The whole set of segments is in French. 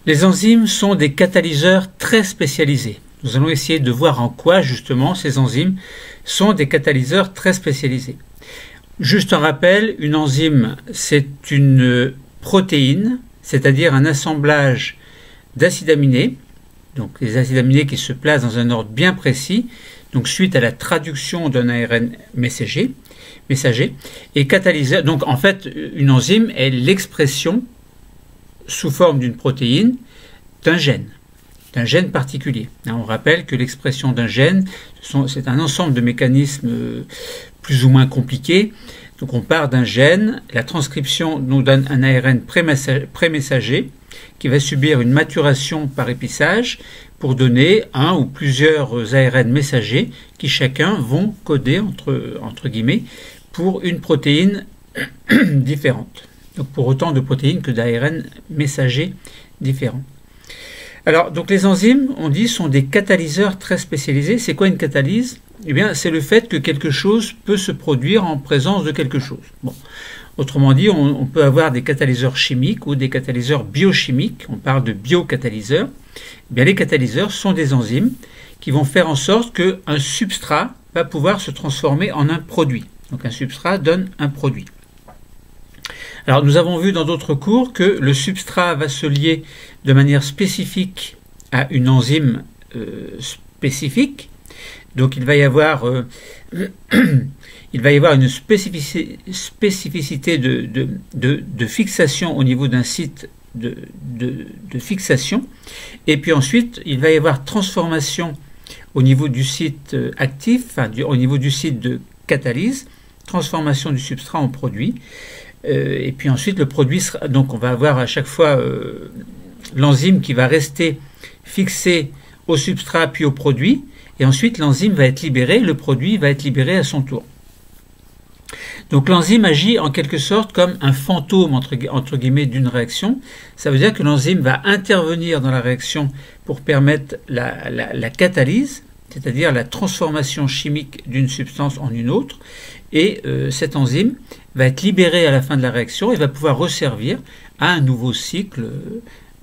Les enzymes sont des catalyseurs très spécialisés. Nous allons essayer de voir en quoi, justement, ces enzymes sont des catalyseurs très spécialisés. Juste un rappel, une enzyme, c'est une protéine, c'est-à-dire un assemblage d'acides aminés, donc les acides aminés qui se placent dans un ordre bien précis, donc suite à la traduction d'un ARN messager, et catalyseur. Donc en fait, une enzyme est l'expression sous forme d'une protéine d'un gène particulier. On rappelle que l'expression d'un gène, c'est un ensemble de mécanismes plus ou moins compliqués. Donc on part d'un gène, la transcription nous donne un ARN prémessager qui va subir une maturation par épissage pour donner un ou plusieurs ARN messagers qui chacun vont coder entre guillemets pour une protéine différente. Donc pour autant de protéines que d'ARN messagers différents. Alors, donc les enzymes, on dit, sont des catalyseurs très spécialisés. C'est quoi une catalyse? Eh bien, c'est le fait que quelque chose peut se produire en présence de quelque chose. Bon. Autrement dit, on peut avoir des catalyseurs chimiques ou des catalyseurs biochimiques. On parle de biocatalyseurs. Eh bien, les catalyseurs sont des enzymes qui vont faire en sorte qu'un substrat va pouvoir se transformer en un produit. Donc un substrat donne un produit. Alors nous avons vu dans d'autres cours que le substrat va se lier de manière spécifique à une enzyme spécifique. Donc il va y avoir une spécificité de fixation au niveau d'un site de fixation. Et puis ensuite, il va y avoir transformation au niveau du site actif, au niveau du site de catalyse, transformation du substrat en produit. Et puis ensuite, le produit sera, donc on va avoir à chaque fois l'enzyme qui va rester fixée au substrat puis au produit, et ensuite l'enzyme va être libérée, le produit va être libéré à son tour. Donc l'enzyme agit en quelque sorte comme un fantôme entre guillemets d'une réaction. Ça veut dire que l'enzyme va intervenir dans la réaction pour permettre la catalyse, c'est-à-dire la transformation chimique d'une substance en une autre, et cette enzyme va être libérée à la fin de la réaction et va pouvoir resservir à un nouveau cycle,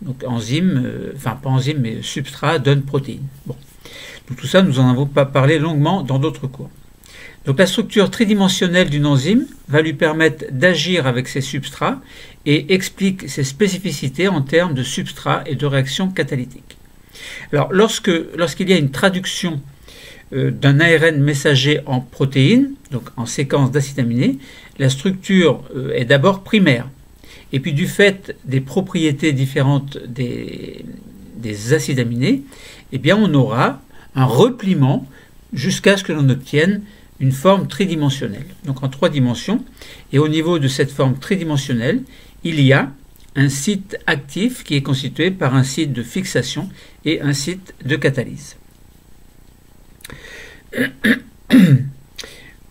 donc enzyme, enfin pas enzyme mais substrat donne protéine. Bon. Donc tout ça, nous en avons pas parlé longuement dans d'autres cours. Donc la structure tridimensionnelle d'une enzyme va lui permettre d'agir avec ses substrats et explique ses spécificités en termes de substrat et de réaction catalytique. Alors lorsqu'il y a une traduction d'un ARN messager en protéine, donc en séquence d'acides aminés, la structure est d'abord primaire. Et puis du fait des propriétés différentes des acides aminés, eh bien on aura un repliement jusqu'à ce que l'on obtienne une forme tridimensionnelle, donc en 3 dimensions. Et au niveau de cette forme tridimensionnelle, il y a un site actif qui est constitué par un site de fixation et un site de catalyse.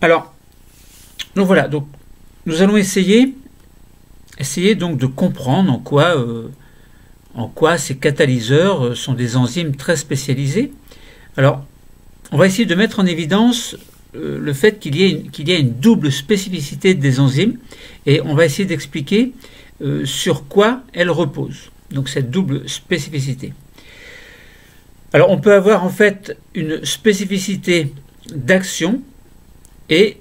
Alors, donc voilà, donc nous allons essayer donc de comprendre en quoi ces catalyseurs sont des enzymes très spécialisées. Alors, on va essayer de mettre en évidence le fait qu'il y a une double spécificité des enzymes, et on va essayer d'expliquer sur quoi elles reposent. Donc cette double spécificité. Alors on peut avoir en fait une spécificité d'action et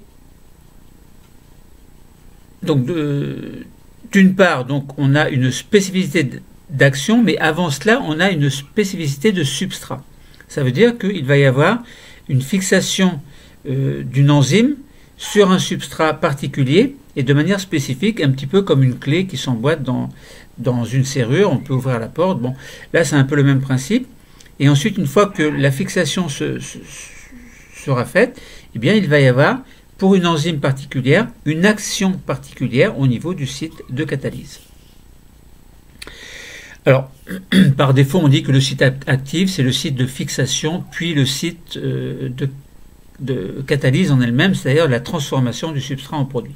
donc d'une part donc on a une spécificité d'action, mais avant cela on a une spécificité de substrat. Ça veut dire qu'il va y avoir une fixation d'une enzyme sur un substrat particulier et de manière spécifique, un petit peu comme une clé qui s'emboîte dans une serrure, on peut ouvrir la porte. Bon, là c'est un peu le même principe. Et ensuite, une fois que la fixation sera faite, eh bien, il va y avoir, pour une enzyme particulière, une action particulière au niveau du site de catalyse. Alors, par défaut, on dit que le site actif, c'est le site de fixation, puis le site de catalyse en elle-même, c'est-à-dire la transformation du substrat en produit.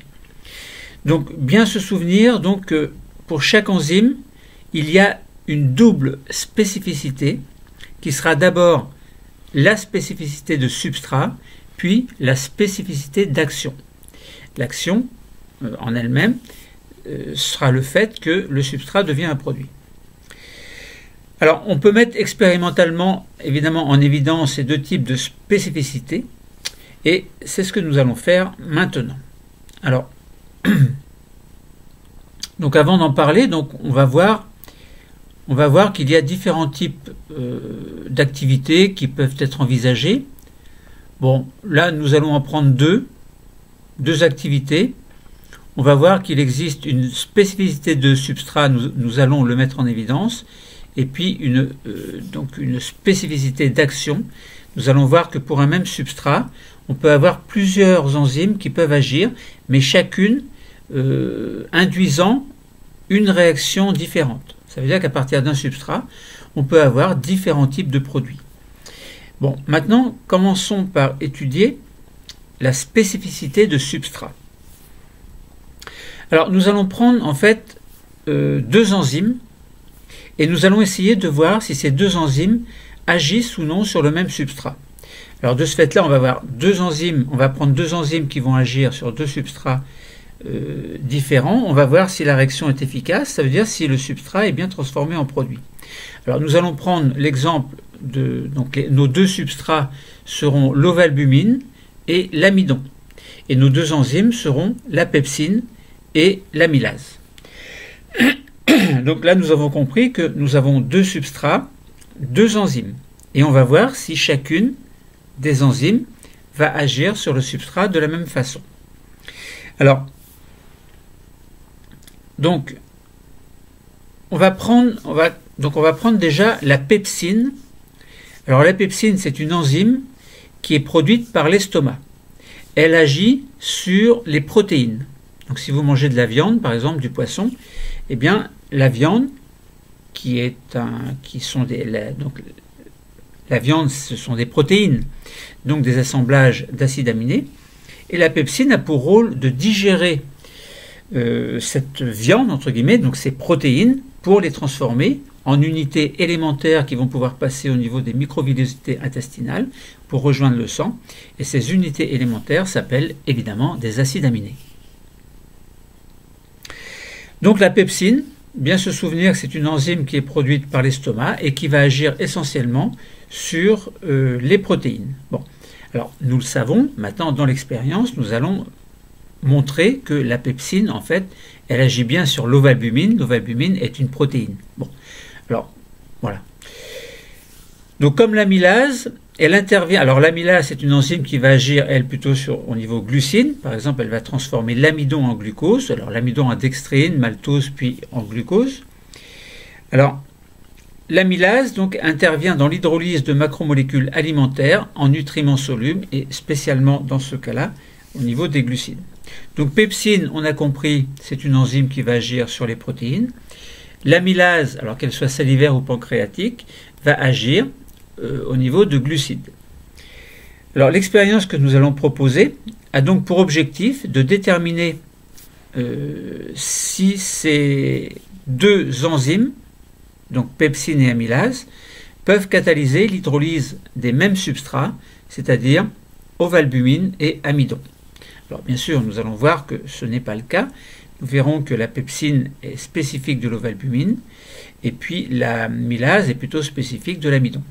Donc, bien se souvenir donc, que pour chaque enzyme, il y a une double spécificité qui sera d'abord la spécificité de substrat, puis la spécificité d'action. L'action, en elle-même, sera le fait que le substrat devient un produit. Alors, on peut mettre expérimentalement, évidemment, en évidence ces deux types de spécificités, et c'est ce que nous allons faire maintenant. Alors, donc avant d'en parler, donc on va voir qu'il y a différents types d'activités qui peuvent être envisagées. Bon, là, nous allons en prendre deux activités. On va voir qu'il existe une spécificité de substrat, nous allons le mettre en évidence, et puis donc une spécificité d'action. Nous allons voir que pour un même substrat, on peut avoir plusieurs enzymes qui peuvent agir, mais chacune induisant une réaction différente. Ça veut dire qu'à partir d'un substrat, on peut avoir différents types de produits. Bon, maintenant, commençons par étudier la spécificité de substrat. Alors, nous allons prendre en fait deux enzymes et nous allons essayer de voir si ces deux enzymes agissent ou non sur le même substrat. Alors, de ce fait-là, on va avoir on va prendre deux enzymes qui vont agir sur deux substrats différents. On va voir si la réaction est efficace, ça veut dire si le substrat est bien transformé en produit. Alors, nous allons prendre l'exemple donc nos deux substrats seront l'ovalbumine et l'amidon. Et nos deux enzymes seront la pepsine et l'amylase. Donc là, nous avons compris que nous avons deux substrats, deux enzymes. Et on va voir si chacune des enzymes va agir sur le substrat de la même façon. Alors, donc, on va prendre déjà la pepsine. Alors la pepsine, c'est une enzyme qui est produite par l'estomac. Elle agit sur les protéines. Donc si vous mangez de la viande, par exemple du poisson, eh bien la viande la viande, ce sont des protéines, donc des assemblages d'acides aminés, et la pepsine a pour rôle de digérer cette viande, entre guillemets, donc ces protéines, pour les transformer en unités élémentaires qui vont pouvoir passer au niveau des microvillosités intestinales pour rejoindre le sang. Et ces unités élémentaires s'appellent évidemment des acides aminés. Donc la pepsine, bien se souvenir que c'est une enzyme qui est produite par l'estomac et qui va agir essentiellement sur les protéines. Bon, alors nous le savons, maintenant dans l'expérience, nous allons montrer que la pepsine, en fait, elle agit bien sur l'ovalbumine. L'ovalbumine est une protéine. Bon, alors, voilà. Donc, comme l'amylase, elle intervient. Alors, l'amylase, c'est une enzyme qui va agir, elle, plutôt au niveau glucine. Par exemple, elle va transformer l'amidon en glucose. Alors, l'amidon en dextrine, maltose, puis en glucose. Alors, l'amylase, donc, intervient dans l'hydrolyse de macromolécules alimentaires en nutriments solubles et spécialement dans ce cas-là, au niveau des glucides. Donc pepsine, on a compris, c'est une enzyme qui va agir sur les protéines. L'amylase, alors qu'elle soit salivaire ou pancréatique, va agir au niveau de glucides. Alors l'expérience que nous allons proposer a donc pour objectif de déterminer si ces deux enzymes, donc pepsine et amylase, peuvent catalyser l'hydrolyse des mêmes substrats, c'est-à-dire ovalbumine et amidon. Alors bien sûr, nous allons voir que ce n'est pas le cas. Nous verrons que la pepsine est spécifique de l'ovalbumine et puis l'amylase est plutôt spécifique de l'amidon.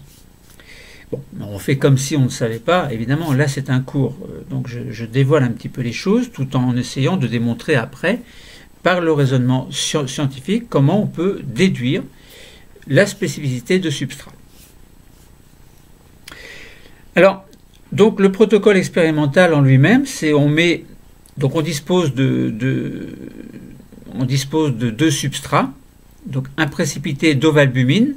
Bon, on fait comme si on ne savait pas. Évidemment, là c'est un cours, donc je dévoile un petit peu les choses tout en essayant de démontrer après, par le raisonnement scientifique, comment on peut déduire la spécificité de substrat. Alors, donc le protocole expérimental en lui-même, c'est on dispose de deux substrats, donc un précipité d'ovalbumine,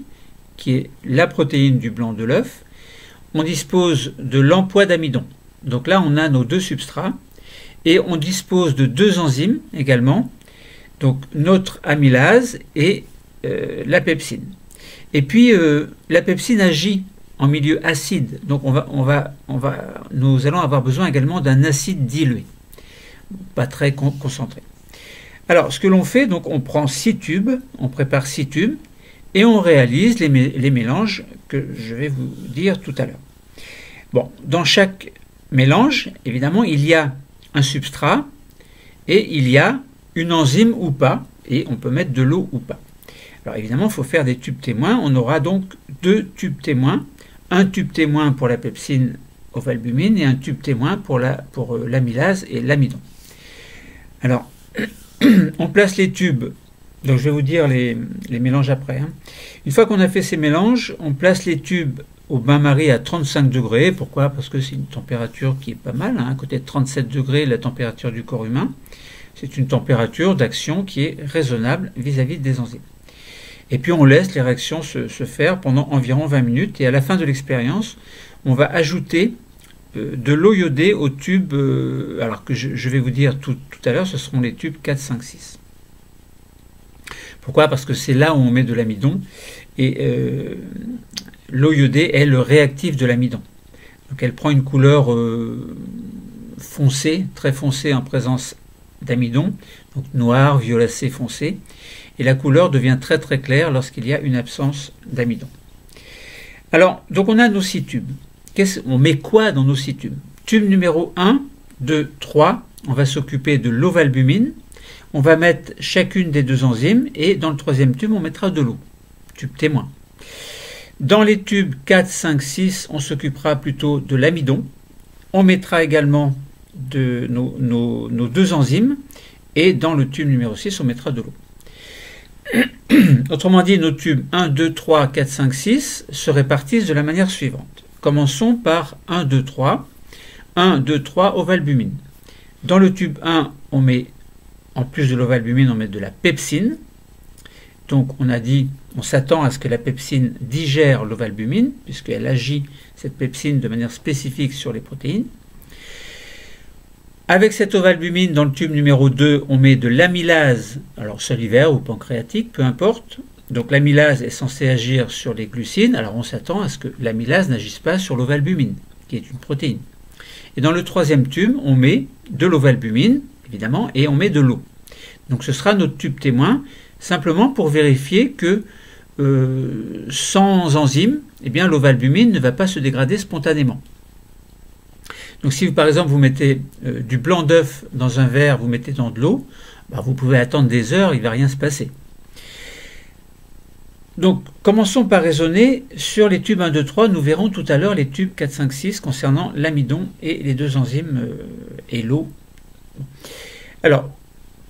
qui est la protéine du blanc de l'œuf. On dispose de l'empois d'amidon. Donc là, on a nos deux substrats, et on dispose de deux enzymes également, donc notre amylase et la pepsine. Et puis la pepsine agit en milieu acide, donc nous allons avoir besoin également d'un acide dilué, pas très concentré. Alors, ce que l'on fait, donc on prend 6 tubes, on prépare 6 tubes, et on réalise les mélanges que je vais vous dire tout à l'heure. Bon, dans chaque mélange, évidemment, il y a un substrat, et il y a une enzyme ou pas, et on peut mettre de l'eau ou pas. Alors évidemment, il faut faire des tubes témoins. On aura donc 2 tubes témoins. Un tube témoin pour la pepsine ovalbumine et un tube témoin pour l'amylase et l'amidon. Alors, on place les tubes. Donc je vais vous dire les mélanges après. Une fois qu'on a fait ces mélanges, on place les tubes au bain-marie à 35 degrés. Pourquoi? Parce que c'est une température qui est pas mal. À côté de 37 degrés, la température du corps humain. C'est une température d'action qui est raisonnable vis-à-vis des enzymes. Et puis on laisse les réactions se faire pendant environ 20 minutes. Et à la fin de l'expérience, on va ajouter de l'eau iodée au tube, alors que je vais vous dire tout à l'heure, ce seront les tubes 4, 5, 6. Pourquoi? Parce que c'est là où on met de l'amidon. Et l'eau iodée est le réactif de l'amidon. Donc elle prend une couleur foncée, très foncée en présence d'amidon, donc noir, violacé, foncé. Et la couleur devient très très claire lorsqu'il y a une absence d'amidon. Alors, donc on a nos 6 tubes. On met quoi dans nos 6 tubes? Tube numéro 1, 2, 3, on va s'occuper de l'ovalbumine. On va mettre chacune des 2 enzymes et dans le 3e tube, on mettra de l'eau. Tube témoin. Dans les tubes 4, 5, 6, on s'occupera plutôt de l'amidon. On mettra également de nos 2 enzymes et dans le tube numéro 6, on mettra de l'eau. Autrement dit, nos tubes 1, 2, 3, 4, 5, 6 se répartissent de la manière suivante. Commençons par 1, 2, 3. 1, 2, 3, ovalbumine. Dans le tube 1, on met, en plus de l'ovalbumine, on met de la pepsine. Donc on a dit, on s'attend à ce que la pepsine digère l'ovalbumine, puisqu'elle agit, cette pepsine, de manière spécifique sur les protéines. Avec cette ovalbumine, dans le tube numéro 2, on met de l'amylase, alors salivaire ou pancréatique, peu importe. Donc l'amylase est censée agir sur les glucides, alors on s'attend à ce que l'amylase n'agisse pas sur l'ovalbumine, qui est une protéine. Et dans le 3e tube, on met de l'ovalbumine, évidemment, et on met de l'eau. Donc ce sera notre tube témoin, simplement pour vérifier que sans enzyme, eh bien l'ovalbumine ne va pas se dégrader spontanément. Donc si par exemple vous mettez du blanc d'œuf dans un verre, vous mettez dans de l'eau, vous pouvez attendre des heures, il ne va rien se passer. Donc commençons par raisonner sur les tubes 1, 2, 3, nous verrons tout à l'heure les tubes 4, 5, 6 concernant l'amidon et les 2 enzymes et l'eau. Alors,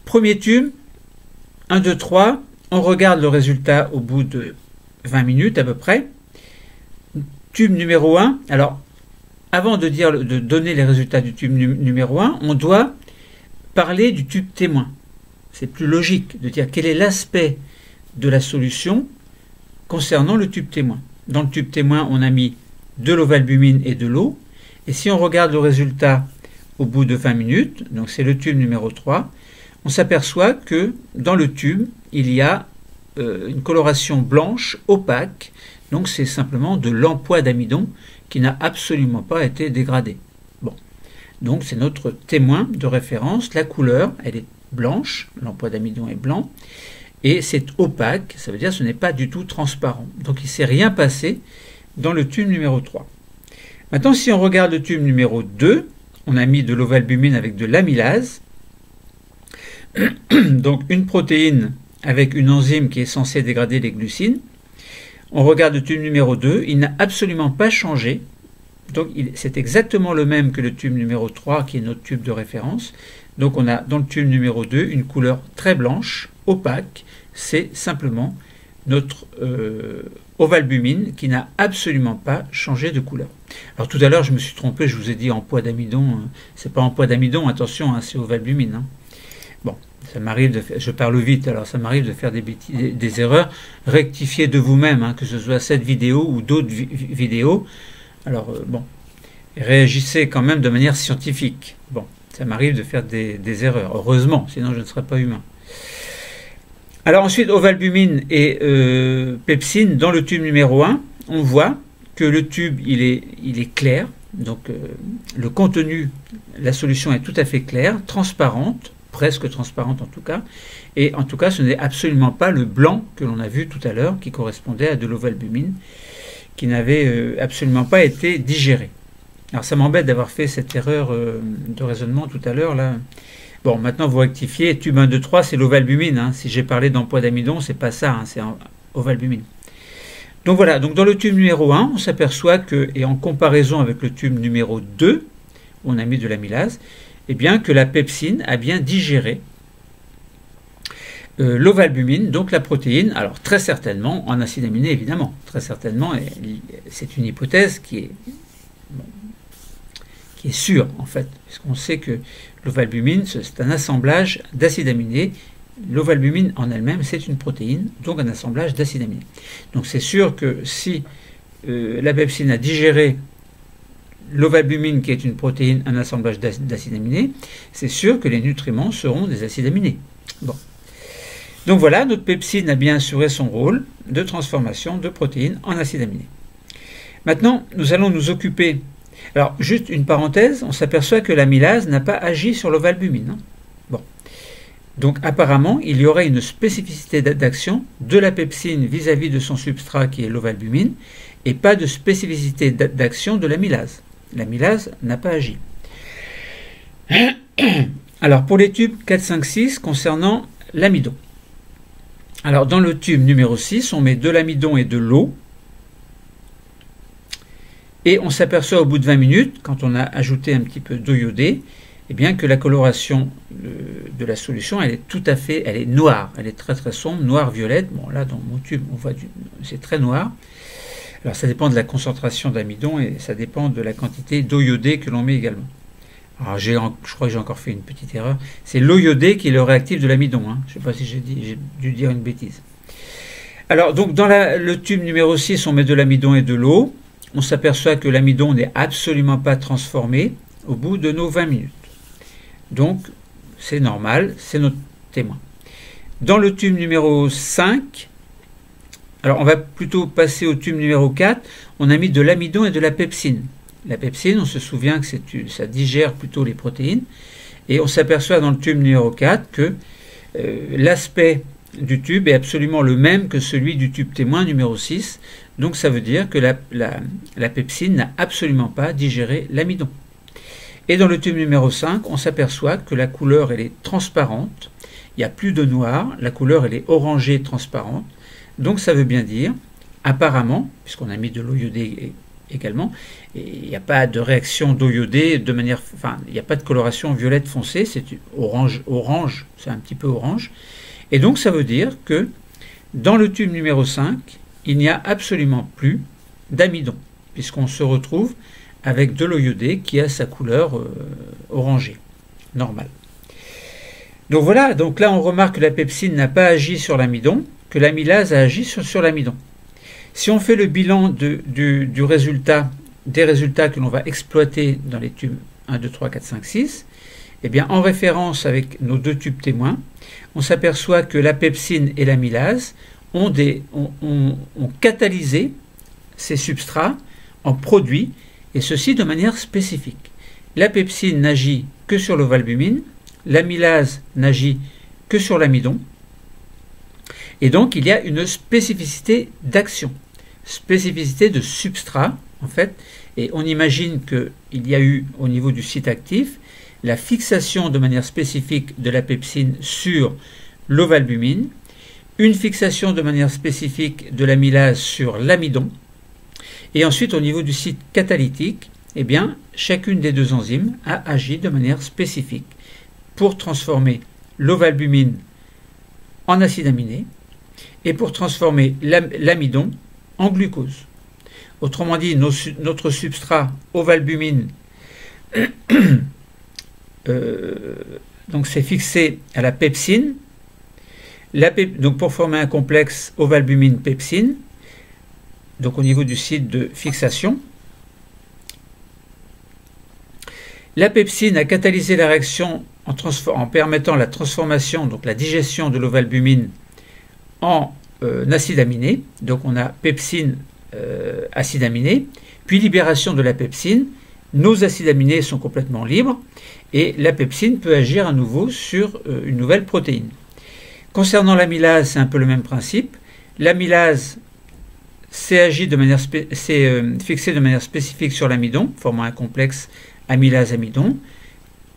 premier tube, 1, 2, 3, on regarde le résultat au bout de 20 minutes à peu près. Tube numéro 1, alors avant de donner les résultats du tube numéro 1, on doit parler du tube témoin. C'est plus logique de dire quel est l'aspect de la solution concernant le tube témoin. Dans le tube témoin, on a mis de l'ovalbumine et de l'eau. Et si on regarde le résultat au bout de 20 minutes, donc c'est le tube numéro 3, on s'aperçoit que dans le tube, il y a une coloration blanche opaque. Donc c'est simplement de l'emploi d'amidon qui n'a absolument pas été dégradé. Bon. Donc c'est notre témoin de référence. La couleur, elle est blanche, l'emploi d'amidon est blanc, et c'est opaque, ça veut dire que ce n'est pas du tout transparent. Donc il ne s'est rien passé dans le tube numéro 3. Maintenant, si on regarde le tube numéro 2, on a mis de l'ovalbumine avec de l'amylase, donc une protéine avec une enzyme qui est censée dégrader les glucides. On regarde le tube numéro 2, il n'a absolument pas changé, donc c'est exactement le même que le tube numéro 3 qui est notre tube de référence. Donc on a dans le tube numéro 2 une couleur très blanche, opaque, c'est simplement notre ovalbumine qui n'a absolument pas changé de couleur. Alors tout à l'heure je me suis trompé, je vous ai dit emploi d'amidon, c'est pas emploi d'amidon, attention, c'est ovalbumine. Bon, ça m'arrive de faire, je parle vite, alors ça m'arrive de faire des erreurs, rectifiez de vous-même, que ce soit cette vidéo ou d'autres vidéos. Alors bon, réagissez quand même de manière scientifique. Bon, ça m'arrive de faire des erreurs, heureusement, sinon je ne serais pas humain. Alors ensuite, ovalbumine et pepsine, dans le tube numéro 1, on voit que le tube, il est clair, donc le contenu, la solution est tout à fait claire, transparente, presque transparente en tout cas, et en tout cas ce n'est absolument pas le blanc que l'on a vu tout à l'heure, qui correspondait à de l'ovalbumine, qui n'avait absolument pas été digéré. Alors ça m'embête d'avoir fait cette erreur de raisonnement tout à l'heure, là, Bon, maintenant vous rectifiez, tube 1, 2, 3, c'est l'ovalbumine. Hein. Si j'ai parlé d'emploi d'amidon, c'est pas ça, hein, c'est ovalbumine. Donc voilà, donc dans le tube numéro 1, on s'aperçoit que, et en comparaison avec le tube numéro 2, où on a mis de l'amylase, eh bien que la pepsine a bien digéré l'ovalbumine, donc la protéine, alors très certainement en acide aminé évidemment, très certainement, c'est une hypothèse qui est sûre en fait, puisqu'on sait que l'ovalbumine c'est un assemblage d'acides aminés. L'ovalbumine en elle-même c'est une protéine, donc un assemblage d'acides aminés. Donc c'est sûr que si la pepsine a digéré l'ovalbumine qui est une protéine, un assemblage d'acides aminés, c'est sûr que les nutriments seront des acides aminés. Bon. Donc voilà, notre pepsine a bien assuré son rôle de transformation de protéines en acides aminés. Maintenant, nous allons nous occuper... Alors, juste une parenthèse, on s'aperçoit que l'amylase n'a pas agi sur l'ovalbumine. Hein. Bon. Donc apparemment, il y aurait une spécificité d'action de la pepsine vis-à-vis de son substrat qui est l'ovalbumine, et pas de spécificité d'action de l'amylase. L'amylase n'a pas agi. Alors, pour les tubes 4, 5, 6, concernant l'amidon. Alors, dans le tube numéro 6, on met de l'amidon et de l'eau. Et on s'aperçoit au bout de 20 minutes, quand on a ajouté un petit peu d'eau iodée, eh bien que la coloration de la solution, elle est tout à fait, elle est noire. Elle est très très sombre, noir-violette. Bon, là, dans mon tube, on voit c'est très noir. Alors, ça dépend de la concentration d'amidon et ça dépend de la quantité d'eau iodée que l'on met également. Alors, je crois que j'ai encore fait une petite erreur. C'est l'eau iodée qui est le réactif de l'amidon. Hein. Je ne sais pas si j'ai dû dire une bêtise. Alors, donc, dans le tube numéro 6, on met de l'amidon et de l'eau. On s'aperçoit que l'amidon n'est absolument pas transformé au bout de nos 20 minutes. Donc, c'est normal, c'est notre témoin. Dans le tube numéro 5, alors on va plutôt passer au tube numéro 4, on a mis de l'amidon et de la pepsine. La pepsine, on se souvient que ça digère plutôt les protéines. Et on s'aperçoit dans le tube numéro 4 que l'aspect du tube est absolument le même que celui du tube témoin numéro 6. Donc ça veut dire que la pepsine n'a absolument pas digéré l'amidon. Et dans le tube numéro 5, on s'aperçoit que la couleur elle est transparente. Il n'y a plus de noir. La couleur elle est orangée transparente. Donc ça veut bien dire, apparemment, puisqu'on a mis de l'eau iodée également, et il n'y a pas de réaction d'eau iodée de manière, enfin, il n'y a pas de coloration violette foncée, c'est orange, c'est un petit peu orange. Et donc ça veut dire que dans le tube numéro 5, il n'y a absolument plus d'amidon, puisqu'on se retrouve avec de l'eau iodée qui a sa couleur orangée, normale. Donc voilà, donc là on remarque que la pepsine n'a pas agi sur l'amidon, que l'amylase a agi sur l'amidon. Si on fait le bilan des résultats que l'on va exploiter dans les tubes 1, 2, 3, 4, 5, 6, eh bien, en référence avec nos deux tubes témoins, on s'aperçoit que la pepsine et l'amylase ont catalysé ces substrats en produits, et ceci de manière spécifique. La pepsine n'agit que sur l'ovalbumine, l'amylase n'agit que sur l'amidon, et donc il y a une spécificité d'action, spécificité de substrat en fait, et on imagine qu'il y a eu au niveau du site actif la fixation de manière spécifique de la pepsine sur l'ovalbumine, une fixation de manière spécifique de l'amylase sur l'amidon, et ensuite au niveau du site catalytique, eh bien, chacune des deux enzymes a agi de manière spécifique pour transformer l'ovalbumine en acide aminé et pour transformer l'amidon en glucose. Autrement dit, notre substrat ovalbumine donc c'est fixé à la pepsine, donc pour former un complexe ovalbumine-pepsine, donc au niveau du site de fixation. La pepsine a catalysé la réaction en permettant la transformation, donc la digestion de l'ovalbumine en acide aminé. Donc on a pepsine, acide aminé, puis libération de la pepsine. Nos acides aminés sont complètement libres et la pepsine peut agir à nouveau sur une nouvelle protéine. Concernant l'amylase, c'est un peu le même principe. L'amylase s'est fixée de manière spécifique sur l'amidon, formant un complexe amylase-amidon.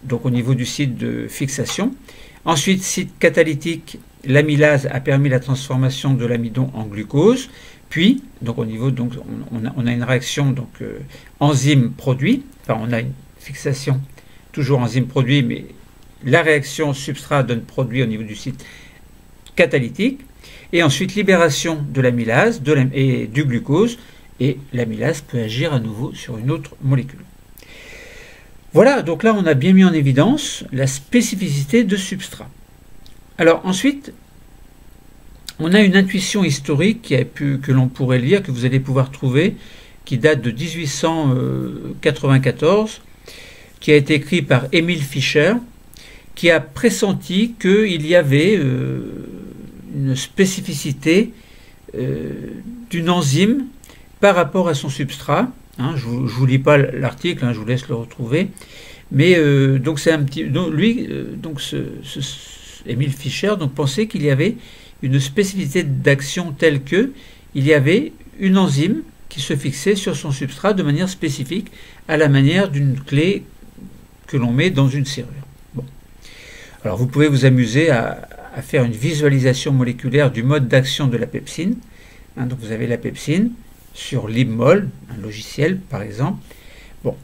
donc au niveau du site de fixation. Ensuite, site catalytique, l'amylase a permis la transformation de l'amidon en glucose. Puis, donc au niveau, donc on a une réaction donc enzyme-produit. Enfin, on a une fixation toujours enzyme-produit, mais la réaction substrat donne produit au niveau du site catalytique. Et ensuite, libération de l'amylase et du glucose. Et l'amylase peut agir à nouveau sur une autre molécule. Voilà, donc là, on a bien mis en évidence la spécificité de substrat. Alors ensuite, on a une intuition historique que l'on pourrait lire, que vous allez pouvoir trouver, qui date de 1894, qui a été écrit par Emil Fischer, qui a pressenti qu'il y avait une spécificité d'une enzyme par rapport à son substrat. Je ne vous lis pas l'article, je vous laisse le retrouver. Mais donc c'est un petit. Donc, lui, Emil Fischer pensait qu'il y avait une spécificité d'action telle que il y avait une enzyme qui se fixait sur son substrat de manière spécifique, à la manière d'une clé que l'on met dans une serrure. Bon. Alors vous pouvez vous amuser à faire une visualisation moléculaire du mode d'action de la pepsine. Donc vous avez la pepsine sur LibMol, un logiciel par exemple. Bon.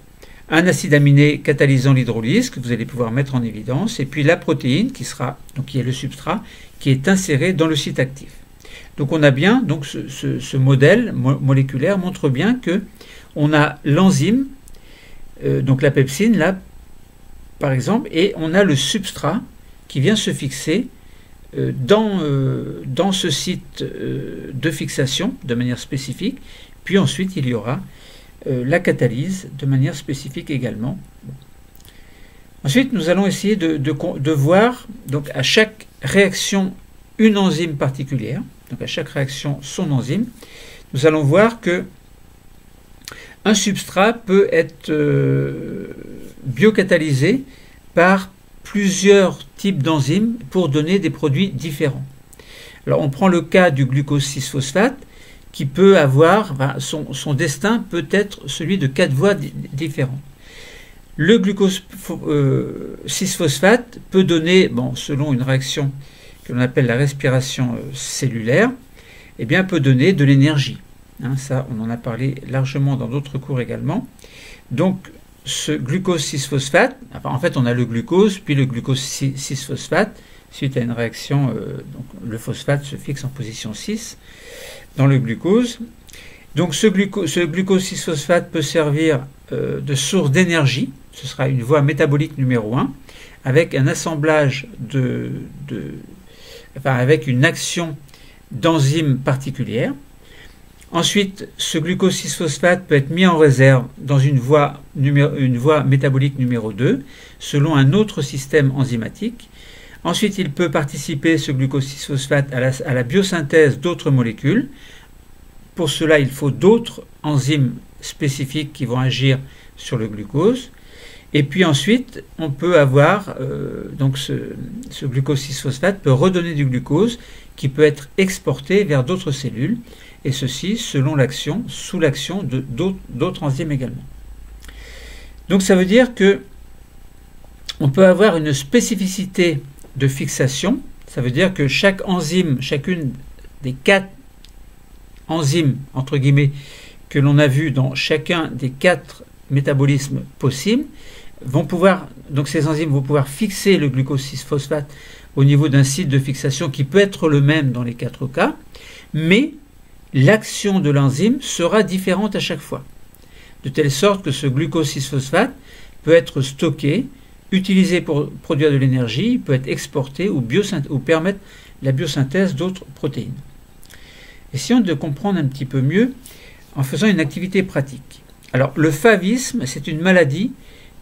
Un acide aminé catalysant l'hydrolyse que vous allez pouvoir mettre en évidence, et puis la protéine qui est le substrat, qui est inséré dans le site actif. Donc on a bien, donc ce modèle moléculaire montre bien que on a l'enzyme, donc la pepsine là, par exemple, et on a le substrat qui vient se fixer dans ce site de fixation de manière spécifique, puis ensuite il y aura la catalyse de manière spécifique également. Ensuite, nous allons essayer de voir donc à chaque réaction une enzyme particulière, donc à chaque réaction son enzyme. Nous allons voir que un substrat peut être biocatalysé par plusieurs types d'enzymes pour donner des produits différents. Alors on prend le cas du glucose 6-phosphate qui peut avoir, son destin peut être celui de 4 voies différentes. Le glucose 6-phosphate peut donner, selon une réaction que l'on appelle la respiration cellulaire, peut donner de l'énergie. Ça, on en a parlé largement dans d'autres cours également. Donc, ce glucose 6-phosphate, en fait, on a le glucose, puis le glucose 6-phosphate, suite à une réaction, donc le phosphate se fixe en position 6 dans le glucose. Donc, ce glucose 6-phosphate peut servir de source d'énergie. Ce sera une voie métabolique numéro 1, avec un assemblage avec une action d'enzymes particulières. Ensuite, ce glucose 6-phosphate peut être mis en réserve dans une voie métabolique numéro 2, selon un autre système enzymatique. Ensuite, il peut participer, ce glucose 6-phosphate, à la biosynthèse d'autres molécules. Pour cela, il faut d'autres enzymes spécifiques qui vont agir sur le glucose. Et puis ensuite, on peut avoir, donc ce glucose 6-phosphate peut redonner du glucose qui peut être exporté vers d'autres cellules, et ceci selon l'action, sous l'action d'autres enzymes également. Donc ça veut dire que on peut avoir une spécificité de fixation, ça veut dire que chaque enzyme, chacune des 4 enzymes, entre guillemets, que l'on a vu dans chacun des 4 métabolismes possibles, donc ces enzymes vont pouvoir fixer le glucose 6-phosphate au niveau d'un site de fixation qui peut être le même dans les 4 cas, mais l'action de l'enzyme sera différente à chaque fois, de telle sorte que ce glucose 6-phosphate peut être stocké, utilisé pour produire de l'énergie, il peut être exporté ou permettre la biosynthèse d'autres protéines. Essayons de comprendre un petit peu mieux en faisant une activité pratique. Alors, le favisme, c'est une maladie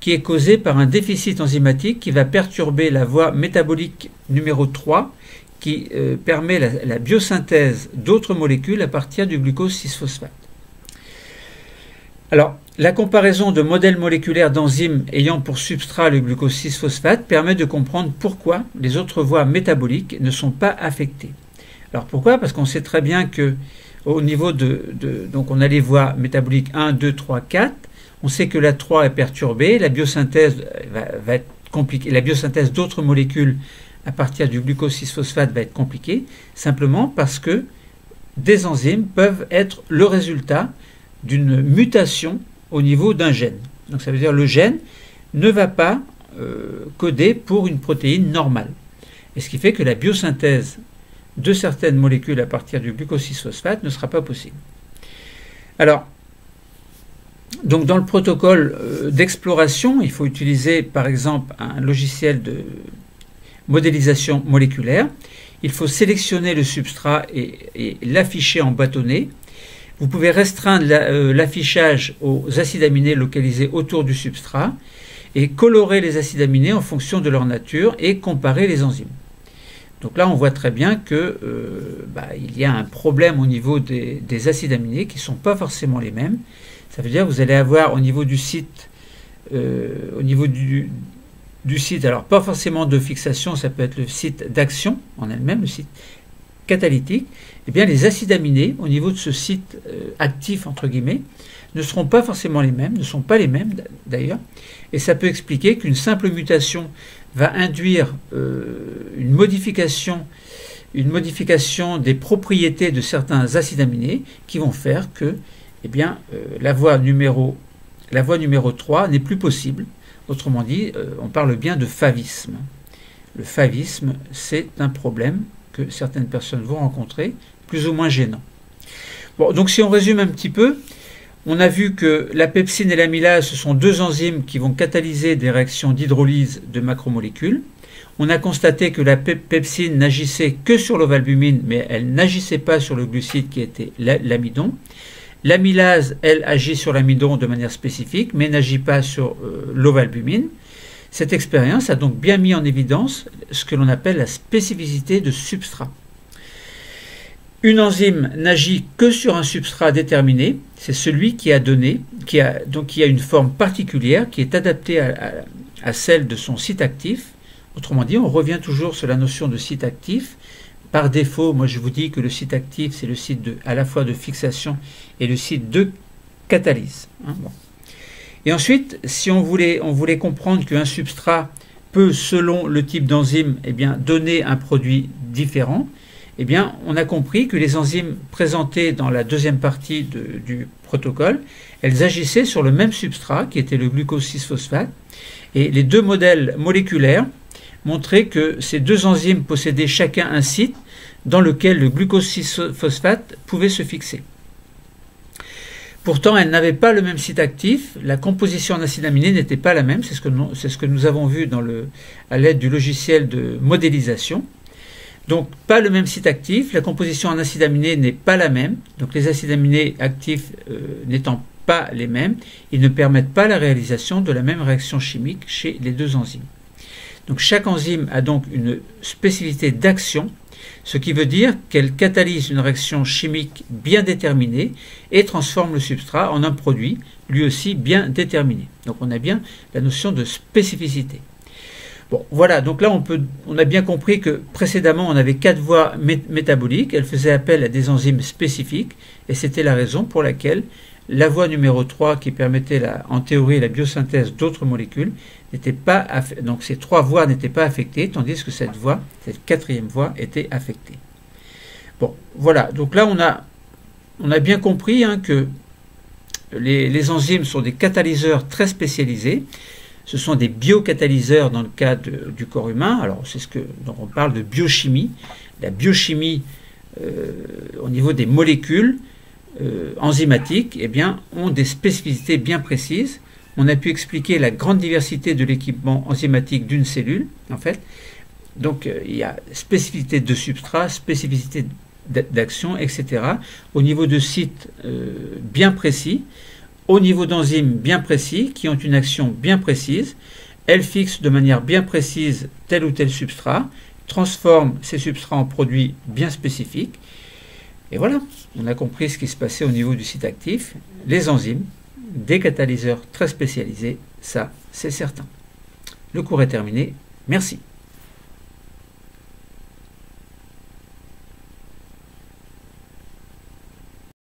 qui est causée par un déficit enzymatique qui va perturber la voie métabolique numéro 3, qui permet la biosynthèse d'autres molécules à partir du glucose 6-phosphate. Alors, la comparaison de modèles moléculaires d'enzymes ayant pour substrat le glucose 6-phosphate permet de comprendre pourquoi les autres voies métaboliques ne sont pas affectées. Alors pourquoi ? Parce qu'on sait très bien que au niveau donc on a les voies métaboliques 1, 2, 3, 4, on sait que la 3 est perturbée, la biosynthèse va être compliqué. La biosynthèse d'autres molécules à partir du glucose 6-phosphate va être compliquée, simplement parce que des enzymes peuvent être le résultat d'une mutation au niveau d'un gène. Donc ça veut dire que le gène ne va pas coder pour une protéine normale. Et ce qui fait que la biosynthèse de certaines molécules à partir du glucose 6-phosphate ne sera pas possible. Alors, donc dans le protocole d'exploration, il faut utiliser par exemple un logiciel de modélisation moléculaire. Il faut sélectionner le substrat et l'afficher en bâtonnet. Vous pouvez restreindre l'affichage aux acides aminés localisés autour du substrat et colorer les acides aminés en fonction de leur nature et comparer les enzymes. Donc là, on voit très bien que il y a un problème au niveau des acides aminés qui ne sont pas forcément les mêmes. Ça veut dire que vous allez avoir au niveau du site, alors pas forcément de fixation, ça peut être le site d'action en elle-même, le site catalytique. Eh bien, les acides aminés au niveau de ce site actif entre guillemets ne seront pas forcément les mêmes, ne sont pas les mêmes d'ailleurs, et ça peut expliquer qu'une simple mutation va induire une modification des propriétés de certains acides aminés qui vont faire que la voie numéro 3 n'est plus possible. Autrement dit, on parle bien de favisme. Le favisme, c'est un problème que certaines personnes vont rencontrer, plus ou moins gênant. Bon, donc si on résume un petit peu, on a vu que la pepsine et l'amylase, ce sont deux enzymes qui vont catalyser des réactions d'hydrolyse de macromolécules. On a constaté que la pepsine n'agissait que sur l'ovalbumine, mais elle n'agissait pas sur le glucide qui était l'amidon. L'amylase, elle, agit sur l'amidon de manière spécifique, mais n'agit pas sur l'ovalbumine. Cette expérience a donc bien mis en évidence ce que l'on appelle la spécificité de substrat. Une enzyme n'agit que sur un substrat déterminé, c'est celui qui a une forme particulière, qui est adaptée à celle de son site actif. Autrement dit, on revient toujours sur la notion de site actif. Par défaut, moi je vous dis que le site actif, c'est le site à la fois de fixation et le site de catalyse. Bon. Et ensuite, si on voulait comprendre qu'un substrat peut, selon le type d'enzyme, donner un produit différent, on a compris que les enzymes présentées dans la deuxième partie du protocole, elles agissaient sur le même substrat, qui était le glucose 6-phosphate, et les deux modèles moléculaires montraient que ces deux enzymes possédaient chacun un site dans lequel le glucose 6-phosphate pouvait se fixer. Pourtant, elles n'avaient pas le même site actif, la composition en acides aminés n'était pas la même, c'est ce que nous avons vu à l'aide du logiciel de modélisation. Donc, pas le même site actif, la composition en acides aminés n'est pas la même, donc les acides aminés actifs n'étant pas les mêmes, ils ne permettent pas la réalisation de la même réaction chimique chez les deux enzymes. Donc chaque enzyme a donc une spécificité d'action, ce qui veut dire qu'elle catalyse une réaction chimique bien déterminée et transforme le substrat en un produit, lui aussi bien déterminé. Donc on a bien la notion de spécificité. Bon, voilà, donc là on a bien compris que précédemment on avait 4 voies métaboliques, elles faisaient appel à des enzymes spécifiques, et c'était la raison pour laquelle la voie numéro 3 qui permettait en théorie la biosynthèse d'autres molécules n'était pas donc ces 3 voies n'étaient pas affectées, tandis que cette 4e voie était affectée. Bon, voilà, donc là on a bien compris que les enzymes sont des catalyseurs très spécialisés. Ce sont des biocatalyseurs dans le cas du corps humain. Alors c'est dont on parle de biochimie. La biochimie au niveau des molécules enzymatiques ont des spécificités bien précises. On a pu expliquer la grande diversité de l'équipement enzymatique d'une cellule, en fait. Donc il y a spécificité de substrat, spécificité d'action, etc. Au niveau de sites bien précis, au niveau d'enzymes bien précis, qui ont une action bien précise. Elles fixent de manière bien précise tel ou tel substrat, transforment ces substrats en produits bien spécifiques. Et voilà, on a compris ce qui se passait au niveau du site actif. Les enzymes, des catalyseurs très spécialisés, ça c'est certain. Le cours est terminé, merci.